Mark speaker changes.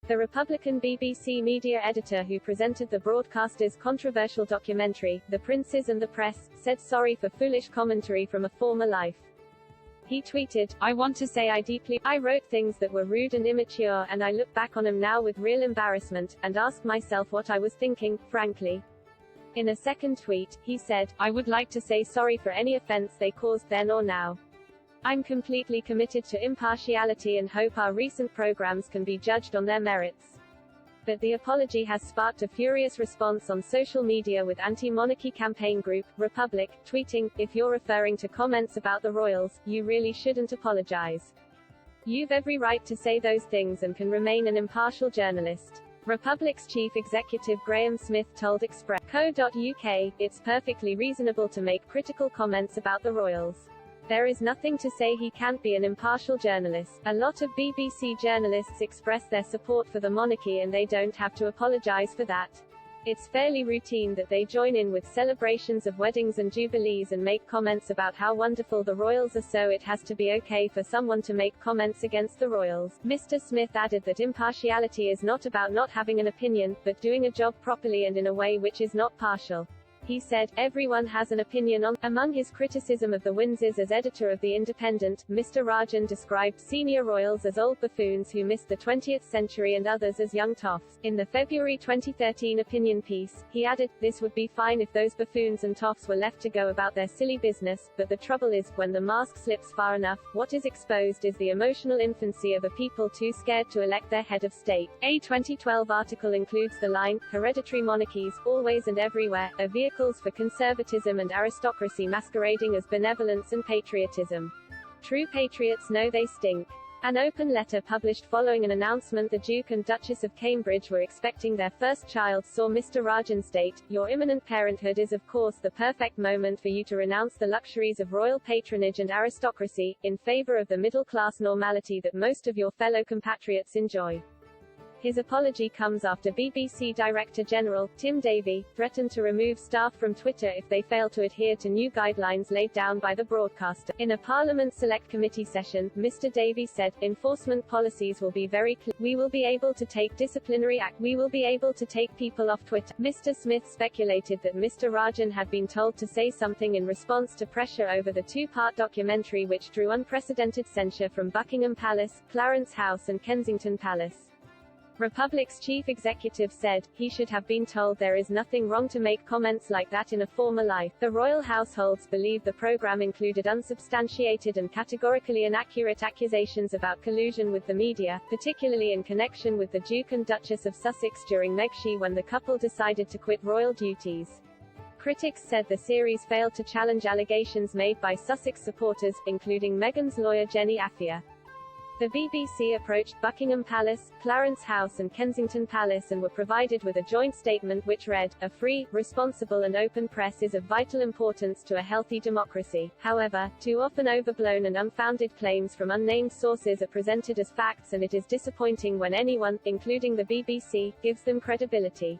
Speaker 1: The Republican BBC media editor who presented the broadcaster's controversial documentary, The Princes and the Press, said sorry for foolish commentary from a former life. He tweeted, "I want to say I wrote things that were rude and immature, and I look back on them now with real embarrassment, and ask myself what I was thinking, frankly." In a second tweet, he said, "I would like to say sorry for any offense they caused then or now. I'm completely committed to impartiality and hope our recent programs can be judged on their merits." But the apology has sparked a furious response on social media, with anti-monarchy campaign group, Republic, tweeting, "If you're referring to comments about the royals, you really shouldn't apologize. You've every right to say those things and can remain an impartial journalist." Republic's chief executive Graham Smith told Express.co.uk, "It's perfectly reasonable to make critical comments about the royals. There is nothing to say he can't be an impartial journalist. A lot of BBC journalists express their support for the monarchy and they don't have to apologise for that. It's fairly routine that they join in with celebrations of weddings and jubilees and make comments about how wonderful the royals are, so it has to be okay for someone to make comments against the royals." Mr. Smith added that impartiality is not about not having an opinion, but doing a job properly and in a way which is not partial. He said, "Everyone has an opinion on." Among his criticism of the Windsors as editor of The Independent, Mr. Rajan described senior royals as old buffoons who missed the 20th century and others as young toffs. In the February 2013 opinion piece, he added, "This would be fine if those buffoons and toffs were left to go about their silly business, but the trouble is, when the mask slips far enough, what is exposed is the emotional infancy of a people too scared to elect their head of state." A 2012 article includes the line, "Hereditary monarchies, always and everywhere, are vehicles for conservatism and aristocracy masquerading as benevolence and patriotism. True patriots know they stink." An open letter published following an announcement the Duke and Duchess of Cambridge were expecting their first child saw Mr. Rajan state, "Your imminent parenthood is of course the perfect moment for you to renounce the luxuries of royal patronage and aristocracy, in favour of the middle-class normality that most of your fellow compatriots enjoy." His apology comes after BBC Director General, Tim Davie, threatened to remove staff from Twitter if they fail to adhere to new guidelines laid down by the broadcaster. In a Parliament Select Committee session, Mr. Davie said, "Enforcement policies will be very clear. We will be able to take disciplinary act. We will be able to take people off Twitter." Mr. Smith speculated that Mr. Rajan had been told to say something in response to pressure over the two-part documentary which drew unprecedented censure from Buckingham Palace, Clarence House and Kensington Palace. Republic's chief executive said, "He should have been told there is nothing wrong to make comments like that in a former life." The royal households believe the program included unsubstantiated and categorically inaccurate accusations about collusion with the media, particularly in connection with the Duke and Duchess of Sussex during Megxi when the couple decided to quit royal duties. Critics said the series failed to challenge allegations made by Sussex supporters, including Meghan's lawyer Jenny Afia. The BBC approached Buckingham Palace, Clarence House and Kensington Palace and were provided with a joint statement which read, "A free, responsible and open press is of vital importance to a healthy democracy. However, too often overblown and unfounded claims from unnamed sources are presented as facts and it is disappointing when anyone, including the BBC, gives them credibility."